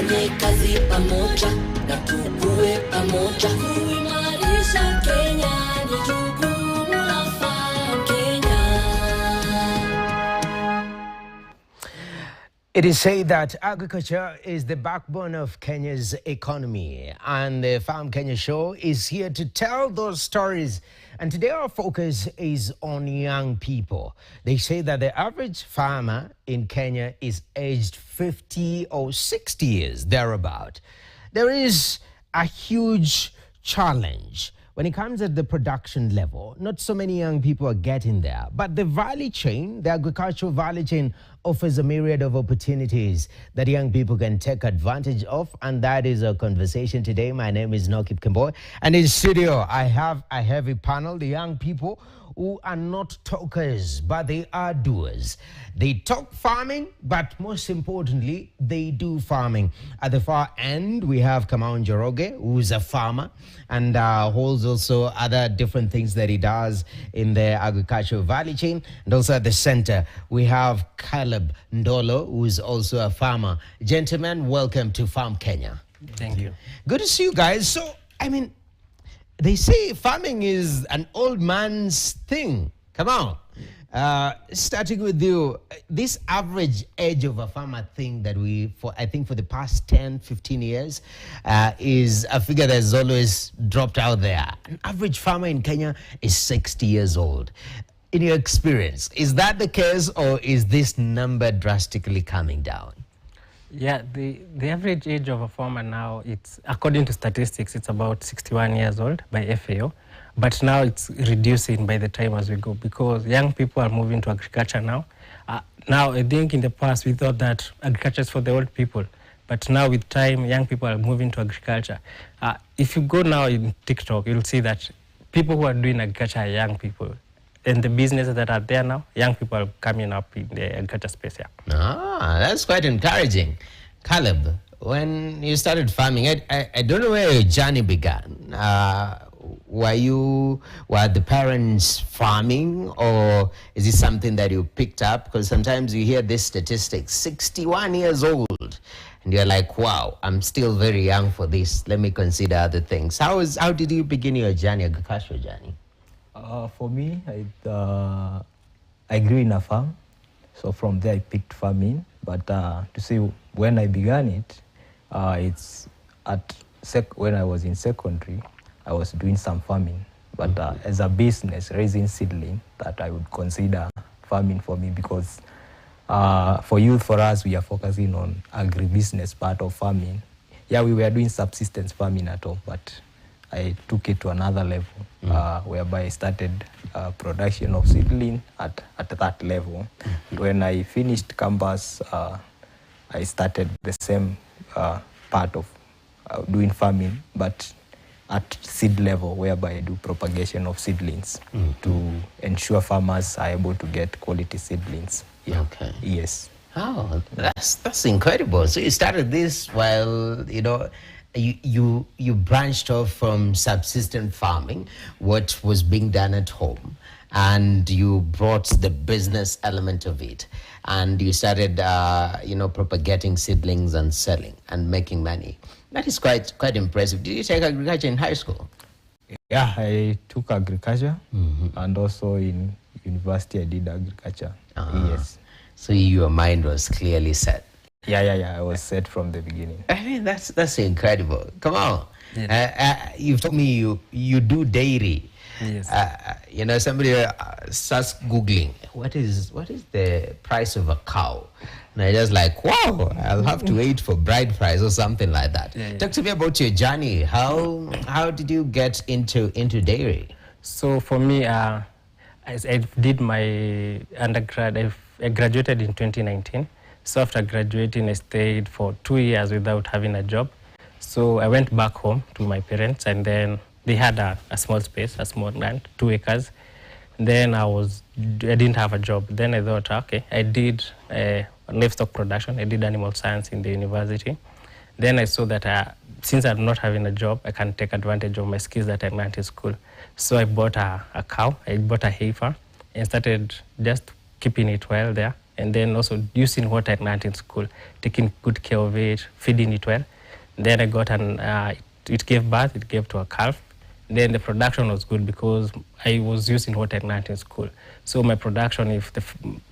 tufanye kazi pamoja na tukue pamoja. Kuimarisha Kenya ni jukumu la Farm Kenya. It is said that agriculture is the backbone of Kenya's economy, and the Farm Kenya show is here to tell those stories. And today our focus is on young people. They say that the average farmer in Kenya is aged 50 or 60 years, thereabout. There is a huge challenge when it comes at the production level. Not so many young people are getting there, but the value chain, the agricultural value chain, offers a myriad of opportunities that young people can take advantage of, and that is our conversation today. My name is Nokip Kimboy, and in studio I have a heavy panel, the young people who are not talkers, but they are doers. They talk farming, but most importantly, they do farming. At the far end, we have Kamau Njoroge, who's a farmer and holds also other different things that he does in the agricultural value chain. And also at the center, we have Caleb Ndolo, who is also a farmer. Gentlemen, welcome to Farm Kenya. Thank you. Good to see you guys. So, I mean, they say farming is an old man's thing. Come on. Starting with you, this average age of a farmer thing that I think for the past 10, 15 years is a figure that has always dropped out there. An average farmer in Kenya is 60 years old. In your experience, is that the case, or is this number drastically coming down? Yeah, the average age of a farmer now, it's according to statistics, it's about 61 years old by FAO. But now it's reducing by the time as we go, because young people are moving to agriculture now. Now, I think in the past we thought that agriculture is for the old people. But now with time, young people are moving to agriculture. If you go now in TikTok, you'll see that people who are doing agriculture are young people. And the businesses that are there now, young people are coming up in the agriculture space. Yeah. Ah, that's quite encouraging. Caleb, when you started farming, I don't know where your journey began. Were the parents farming, or is it something that you picked up? Because sometimes you hear this statistic, 61 years old, and you're like, wow, I'm still very young for this. Let me consider other things. How did you begin your journey, agricultural journey? For me, I grew in a farm, so from there I picked farming. But to say when I began it, it's when I was in secondary, I was doing some farming. But as a business, raising seedling, that I would consider farming for me, because for us, we are focusing on agribusiness part of farming. Yeah, we were doing subsistence farming at home, but I took it to another level, whereby I started production of seedling at that level. When I finished campus, I started the same part of doing farming, but at seed level, whereby I do propagation of seedlings to ensure farmers are able to get quality seedlings. Yeah. Okay. Yes. Oh, that's incredible. So you started this while, you branched off from subsistence farming, what was being done at home, and you brought the business element of it, and you started, propagating seedlings and selling and making money. That is quite impressive. Did you take agriculture in high school? Yeah, I took agriculture, and also in university I did agriculture. Yes. So your mind was clearly set. Yeah. I was set from the beginning. I mean, that's incredible. Come on. Yes. You've told me you do dairy. Yes. Somebody starts Googling, what is the price of a cow? And I just like, wow, I'll have to wait for bride price or something like that. Yeah. Talk to me about your journey. How did you get into dairy? So for me, I did my undergrad. I graduated in 2019. So after graduating, I stayed for 2 years without having a job. So I went back home to my parents, and then they had a small space, a small land, 2 acres. Then I didn't have a job. Then I thought, okay, I did livestock production. I did animal science in the university. Then I saw that since I'm not having a job, I can take advantage of my skills that I learned in school. So I bought a cow. I bought a heifer and started just keeping it well there. and then also using what I learned in school, taking good care of it, feeding it well. Then I got it gave birth, it gave to a calf. Then the production was good because I was using what I learned in school. So my production, if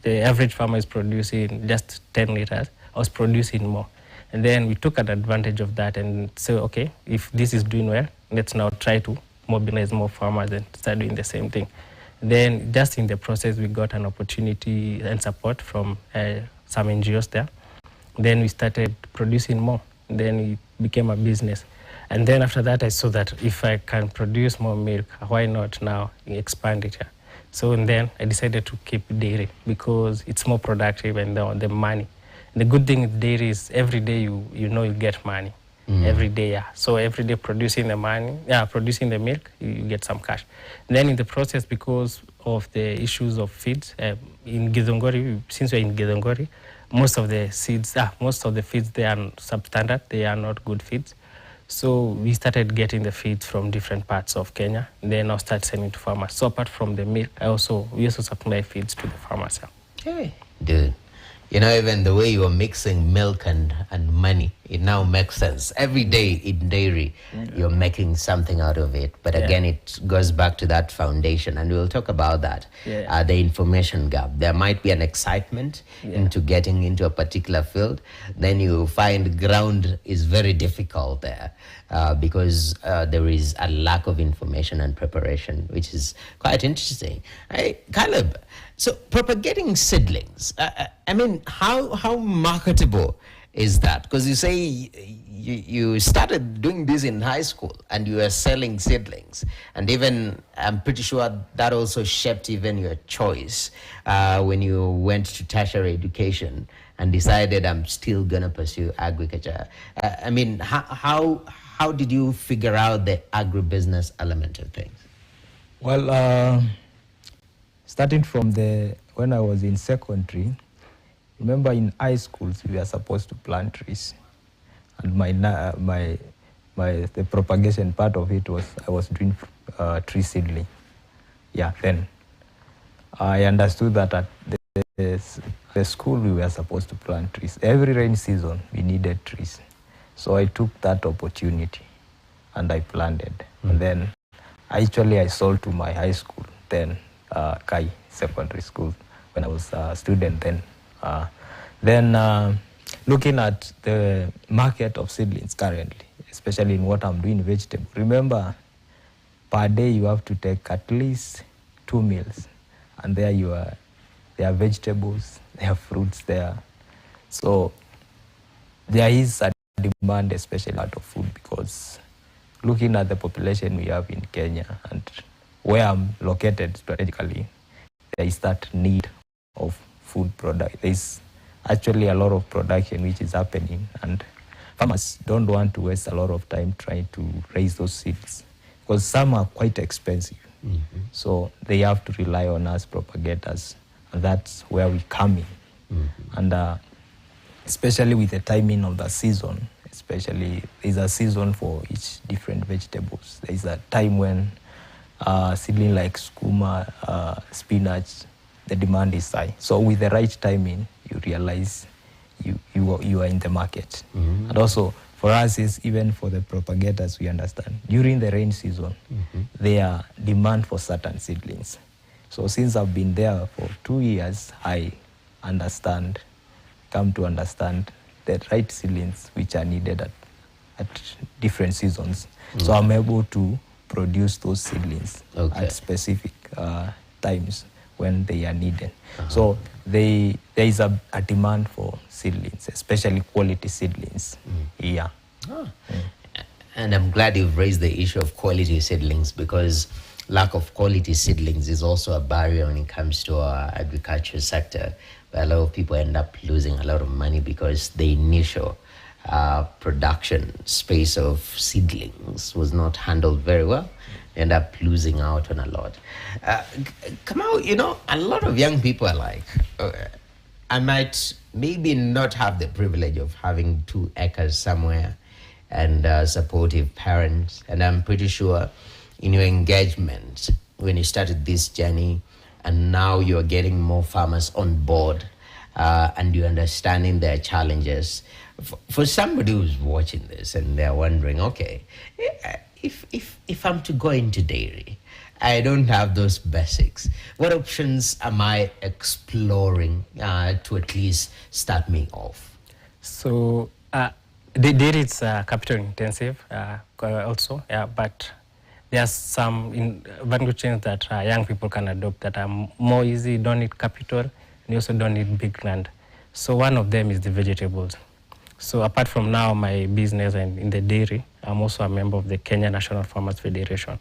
the average farmer is producing just 10 liters, I was producing more. And then we took an advantage of that and said, okay, if this is doing well, let's now try to mobilize more farmers and start doing the same thing. Then just in the process, we got an opportunity and support from some NGOs there. Then we started producing more. Then it became a business. And then after that, I saw that if I can produce more milk, why not now expand it? So and then I decided to keep dairy because it's more productive and the money. The good thing with dairy is every day you get money. Every day, yeah. So every day producing the milk, you get some cash. And then in the process, because of the issues of feeds, in Githunguri, since we're in Githunguri, most of the feeds, they are substandard, they are not good feeds. So we started getting the feeds from different parts of Kenya, and then I started selling to farmers. So apart from the milk, we also supply feeds to the farmers. Okay, dude. Even the way you're mixing milk and money, it now makes sense. Every day in dairy, you're making something out of it. But again, it goes back to that foundation, and we'll talk about that, the information gap. There might be an excitement into getting into a particular field. Then you find ground is very difficult there because there is a lack of information and preparation, which is quite interesting. Caleb, so propagating seedlings, how marketable is that? Because you say you started doing this in high school and you were selling seedlings. And even, I'm pretty sure that also shaped even your choice when you went to tertiary education and decided I'm still going to pursue agriculture. How did you figure out the agribusiness element of things? Well, starting from when I was in secondary, remember in high schools we were supposed to plant trees, and the propagation part of it was I was doing tree seedling. Yeah, then I understood that at the school we were supposed to plant trees. Every rain season we needed trees, so I took that opportunity and I planted. And then I sold to my high school, then Kai Secondary School, when I was a student then. Looking at the market of seedlings currently, especially in what I'm doing, vegetable. Remember, per day you have to take at least 2 meals, and there are vegetables, there are fruits there. So there is a demand, especially out of food, because looking at the population we have in Kenya and where I'm located strategically, there is that need of food product. There is actually a lot of production which is happening, and farmers don't want to waste a lot of time trying to raise those seeds because some are quite expensive. So they have to rely on us propagators, and that's where we come in. And especially with the timing of the season, especially there's a season for each different vegetables. There's a time when seedling like skuma, spinach, the demand is high. So with the right timing, you realize you are in the market. And also for us, is even for the propagators, we understand during the rain season, there are demand for certain seedlings. So since I've been there for 2 years, I come to understand the right seedlings which are needed at different seasons. So I'm able to produce those seedlings at specific times when they are needed. So there is a demand for seedlings, especially quality seedlings. And I'm glad you've raised the issue of quality seedlings, because lack of quality seedlings is also a barrier when it comes to our agriculture sector, where a lot of people end up losing a lot of money because the initial production space of seedlings was not handled very well. They end up losing out on a lot. Kamau, a lot of young people are like, I might maybe not have the privilege of having 2 acres somewhere and supportive parents. And I'm pretty sure in your engagement, when you started this journey, and now you're getting more farmers on board, and you're understanding their challenges. For somebody who's watching this and they're wondering, okay, if I'm to go into dairy, I don't have those basics. What options am I exploring to at least start me off? So the dairy is capital intensive also, but there are some value chains that young people can adopt that are more easy, don't need capital, and you also don't need big land. So one of them is the vegetables. So apart from now my business and in the dairy, I'm also a member of the Kenya National Farmers Federation,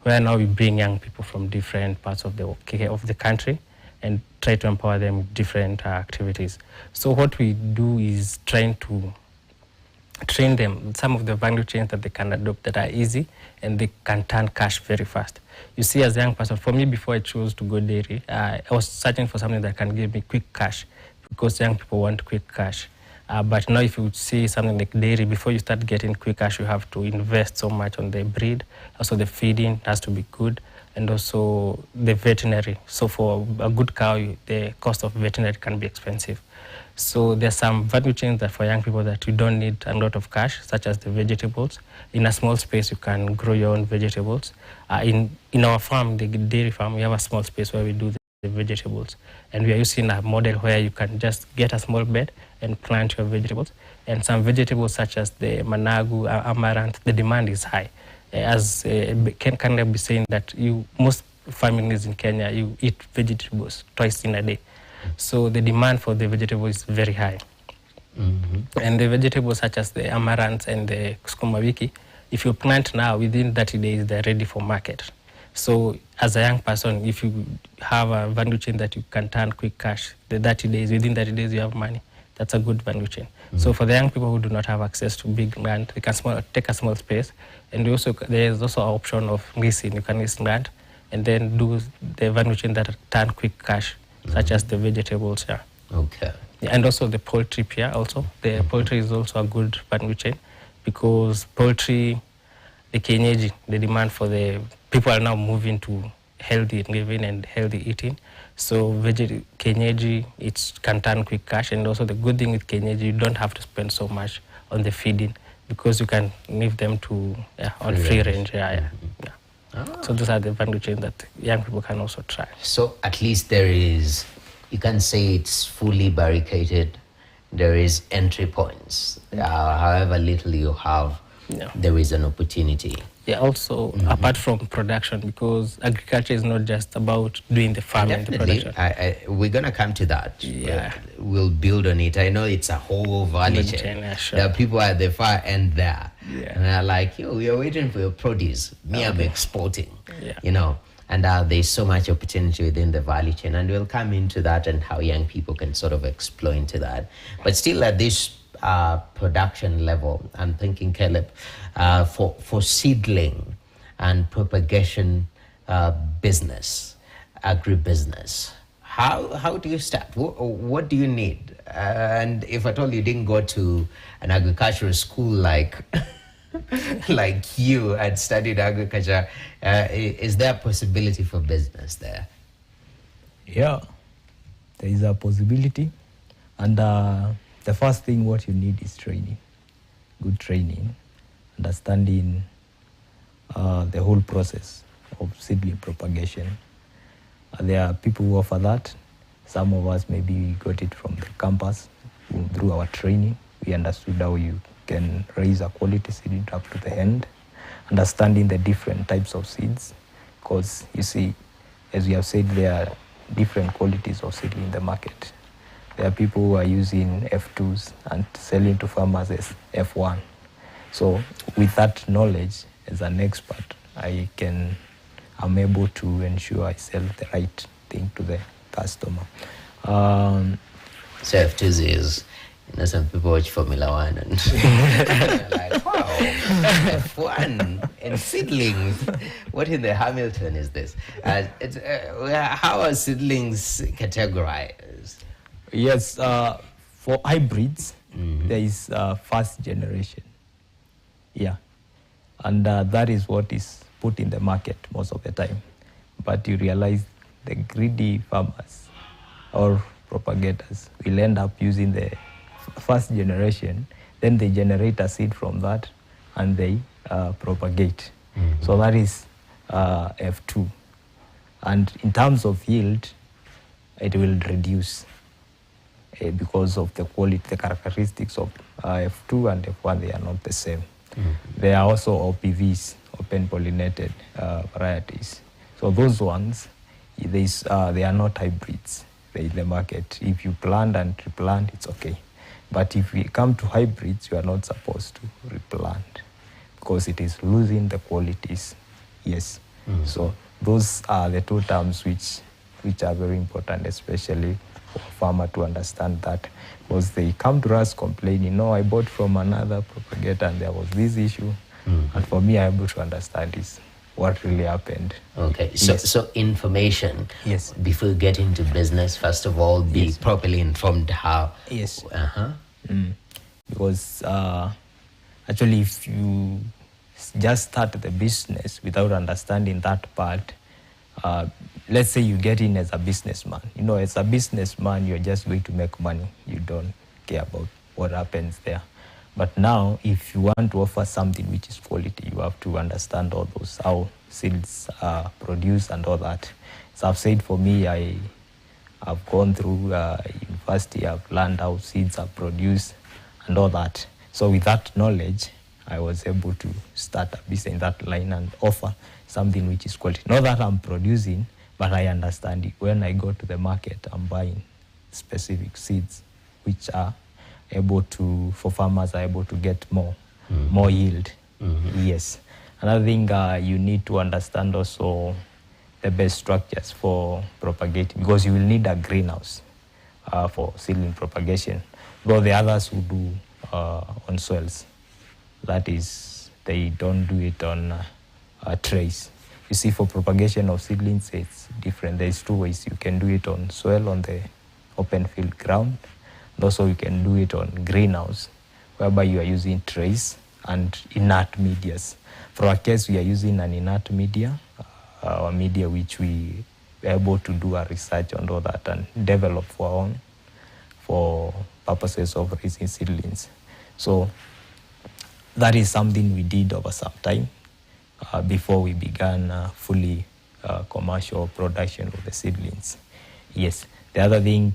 where now we bring young people from different parts of the country and try to empower them with different activities. So what we do is trying to train them some of the value chains that they can adopt that are easy and they can turn cash very fast. You see, as a young person, for me, before I chose to go dairy, I was searching for something that can give me quick cash because young people want quick cash. But now if you see something like dairy, before you start getting quick cash, you have to invest so much on the breed. Also the feeding has to be good, and also the veterinary. So for a good cow, the cost of veterinary can be expensive. So there's some value chains that for young people that you don't need a lot of cash, such as the vegetables. In a small space, you can grow your own vegetables. In our farm, the dairy farm, we have a small space where we do the vegetables. And we are using a model where you can just get a small bed and plant your vegetables. And some vegetables such as the managu, amaranth, the demand is high. As can I be saying that most families in Kenya, you eat vegetables twice in a day. So the demand for the vegetable is very high. Mm-hmm. And the vegetables such as the amaranth and the sukuma wiki, if you plant now, within 30 days, they're ready for market. So as a young person, if you have a value chain that you can turn quick cash, within 30 days you have money. That's a good value chain. Mm-hmm. So for the young people who do not have access to big land, they can take a small space. And there's also an option of leasing. You can lease land and then do the value chain that turn quick cash, such as the vegetables. Yeah. Okay. Yeah, and also the poultry here also. The poultry is also a good value chain because poultry, the kienyeji, the demand for the people are now moving to healthy living and healthy eating. So kienyeji, it can turn quick cash. And also the good thing with kienyeji, you don't have to spend so much on the feeding because you can leave them to on free range. Yeah. So those are the value chains that young people can also try. So at least there is, you can say it's fully barricaded. There is entry points. However little you have, there is an opportunity. Yeah, also apart from production, because agriculture is not just about doing the farming and the production. We're going to come to that. Yeah. We'll build on it. I know it's a whole value chain. Yeah, sure. There are people at the far end there. Yeah. And they're like, we are waiting for your produce. I'm exporting. Yeah. And there's so much opportunity within the value chain. And we'll come into that and how young people can sort of explore into that. But still at this production level, I'm thinking, Caleb, for seedling and propagation business, agribusiness, how do you start? What do you need? And if at all you didn't go to an agricultural school like like you had studied agriculture, is there a possibility for business there? Yeah, there is a possibility. And the first thing what you need is training, good training, understanding the whole process of seedling propagation. There are people who offer that. Some of us maybe got it from the campus through our training. We understood how you can raise a quality seed up to the end, understanding the different types of seeds, because you see, as we have said, there are different qualities of seedling in the market. There are people who are using F2s and selling to farmers as F1. So with that knowledge, as an expert, I'm able to ensure I sell the right thing to the customer. So F2s is, some people watch Formula One and like, wow, F1 and seedlings. What in the Hamilton is this? How are seedlings categorized? Yes, for hybrids, there is first generation. Yeah, and that is what is put in the market most of the time. But you realize the greedy farmers or propagators will end up using the first generation, then they generate a seed from that and they propagate. So that is F2. And in terms of yield, it will reduce because of the quality, the characteristics of F2 and F1, they are not the same. There are also OPVs, open pollinated varieties. So those ones, they are not hybrids. They're in the market. If you plant and replant, it's okay. But if we come to hybrids, you are not supposed to replant because it is losing the qualities. Yes. So those are the two terms which are very important, especially for a farmer to understand that, because they come to us complaining, no, I bought from another propagator and there was this issue. And for me, I'm able to understand this, what really happened. Okay, so information. Yes. Before you get into business, first of all, be properly informed how. Yes. Because actually, if you just start the business without understanding that part, let's say you get in as a businessman. You know, as a businessman, you're just going to make money. You don't care about what happens there. But now, if you want to offer something which is quality, you have to understand all those, how seeds are produced and all that. So I've said, for me, I've gone through university, I've learned how seeds are produced and all that. So with that knowledge, I was able to start a business in that line and offer something which is quality. Not that I'm producing, but I understand it. When I go to the market, I'm buying specific seeds which are able to, for farmers are able to get more yield. Yes. Another thing, you need to understand also the best structures for propagating, because you will need a greenhouse for seedling propagation. Though the others who do on soils, that is, they don't do it on trays. You see, for propagation of seedlings, it's different. There's two ways. You can do it on soil, on the open field ground. And also you can do it on greenhouse, whereby you are using trays and inert medias. For our case, we are using an inert media, a media which we are able to do our research on all that and develop for our own, for purposes of raising seedlings. So that is something we did over some time before we began fully commercial production of the seedlings. Yes. The other thing,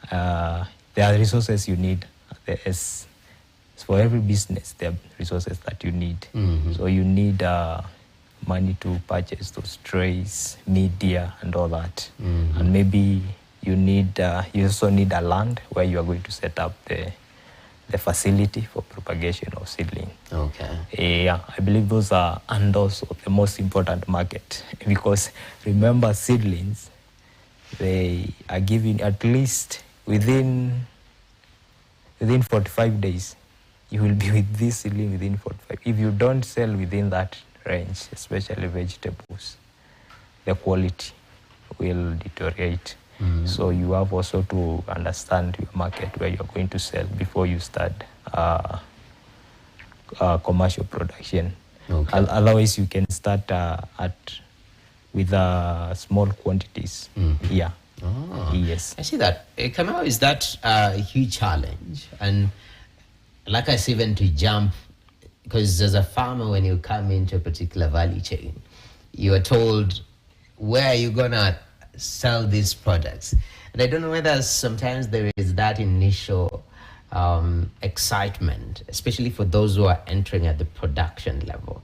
there are resources you need. For every business, there are resources that you need. So you need money to purchase those trays, media, and all that. And maybe you need, you also need a land where you are going to set up the facility for propagation of seedling. Okay. Yeah, I believe those are, and also the most important market, because remember, seedlings, they are given at least within 45 days. You will be with this seedling within 45. If you don't sell within that range, especially vegetables, the quality will deteriorate. So you have also to understand your market where you're going to sell before you start commercial production. Okay. Otherwise, you can start with small quantities. Yeah. Oh, yes. I see that. Kamau, is that a huge challenge? And like I said, even to jump, because as a farmer, when you come into a particular value chain, you are told, where are you going to sell these products? And I don't know whether sometimes there is that initial excitement, especially for those who are entering at the production level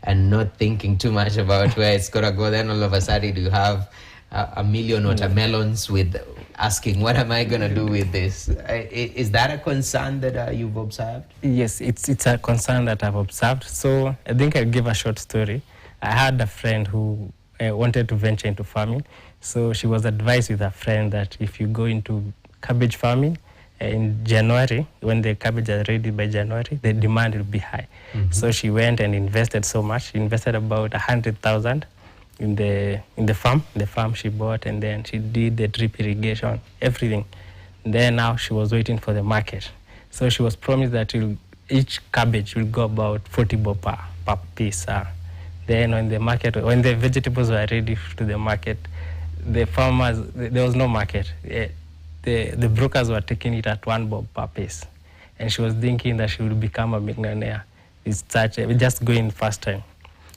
and not thinking too much about where it's going to go. Then all of a sudden you have a million watermelons with asking, what am I going to do with this? Is that a concern that you've observed? Yes, it's a concern that I've observed. So I think I'll give a short story. I had a friend who wanted to venture into farming. So she was advised with a friend that if you go into cabbage farming in January, when the cabbage are ready by January, the demand will be high. So she went and invested so much. She invested about 100,000 in the farm she bought, and then she did the drip irrigation, everything. Then now she was waiting for the market. So she was promised that each cabbage will go about 40 bob per piece. Then when the vegetables were ready to the market, the farmers, there was no market. the brokers were taking it at 1 bob per piece. And she was thinking that she would become a millionaire. It's such just going first time.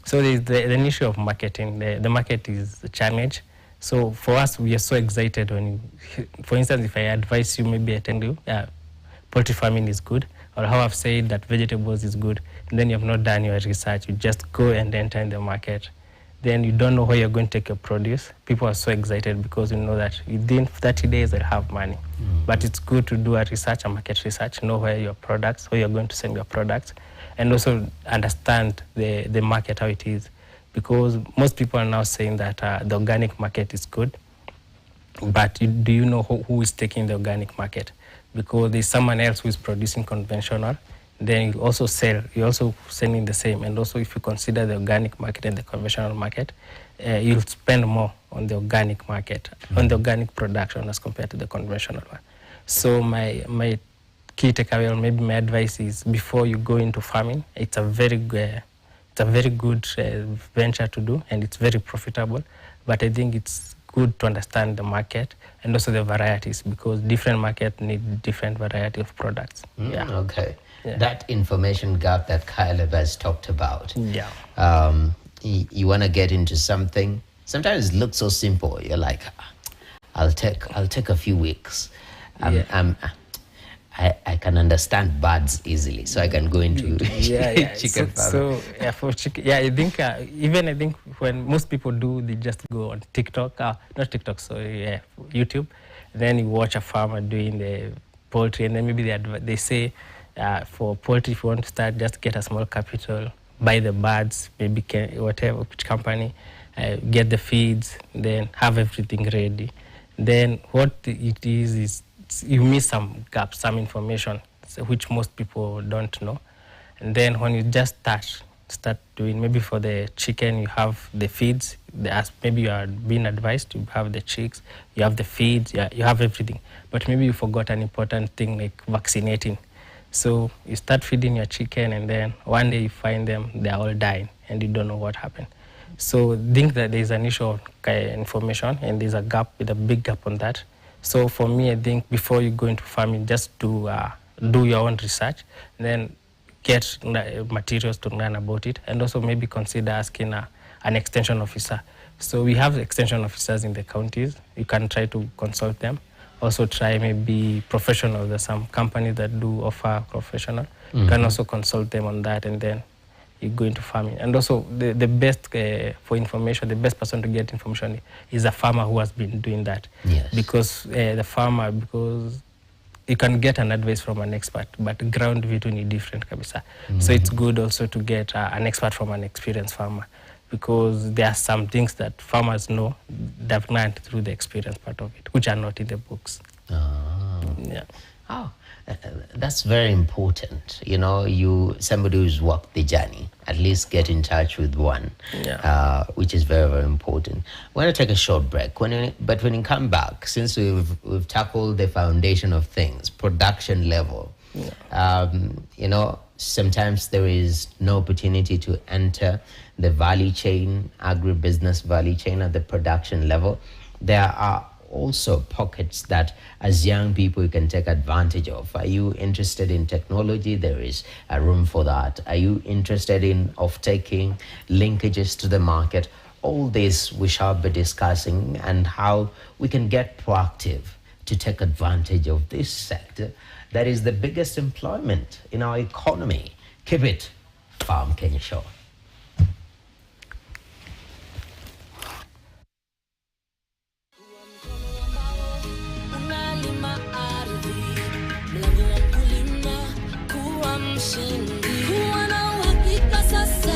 So there's the issue of marketing. The market is a challenge. So for us, we are so excited when, for instance, if I advise you, maybe I tell you, poultry farming is good, or how I've said that vegetables is good, and then you have not done your research, you just go and enter in the market. Then you don't know where you're going to take your produce. People are so excited because you know that within 30 days they'll have money. But it's good to do a research, a market research, know where your products, where you're going to send your products, and also understand the market, how it is. Because most people are now saying that the organic market is good, but do you know who is taking the organic market? Because there's someone else who is producing conventional, then you also sell, you're also selling the same. And also if you consider the organic market and the conventional market, you'll spend more on the organic market, on the organic production as compared to the conventional one. So my key takeaway, or maybe my advice is, before you go into farming, it's a very good venture to do, and it's very profitable. But I think it's good to understand the market and also the varieties, because different markets need different variety of products. Okay. Yeah. That information gap that Caleb has talked about. Yeah. You want to get into something. Sometimes it looks so simple. You're like, I'll take a few weeks. I can understand birds easily, so I can go into chicken farming. So for chicken, I think I think when most people do, they just go on TikTok, not TikTok, sorry, YouTube. Then you watch a farmer doing the poultry, and then maybe they say, for poultry, if you want to start, just get a small capital, buy the birds, maybe whatever, which company, get the feeds, then have everything ready. Then what it is you miss some gaps, some information, which most people don't know. And then when you just start doing, maybe for the chicken, you have the feeds, maybe you are being advised to have the chicks, you have the feeds, you have everything. But maybe you forgot an important thing like vaccinating. So you start feeding your chicken, and then one day you find them, they're all dying, and you don't know what happened. So think that there's an issue of information, and there's a gap, with a big gap on that. So for me, I think before you go into farming, just do your own research, and then get materials to learn about it, and also maybe consider asking an extension officer. So we have extension officers in the counties. You can try to consult them. Also try maybe professional. There's some companies that do offer professional. You can also consult them on that, and then you go into farming. And also the best for information, the best person to get information is a farmer who has been doing that. Yes. Because because you can get an advice from an expert, but ground vitu ni different kabisa. So it's good also to get an expert from an experienced farmer, because there are some things that farmers know, they've learned through the experience part of it, which are not in the books. Yeah. Oh, that's very important. You know, somebody who's walked the journey, at least get in touch with one, which is very, very important. We're going to take a short break. But when you come back, since we've tackled the foundation of things, production level, you know, sometimes there is no opportunity to enter the value chain, agribusiness value chain at the production level. There are also pockets that as young people you can take advantage of. Are you interested in technology? There is a room for that. Are you interested in off-taking, linkages to the market? All this we shall be discussing, and how we can get proactive to take advantage of this sector that is the biggest employment in our economy. Keep it Farm Kenya Show. Kuwa na uhakika sasa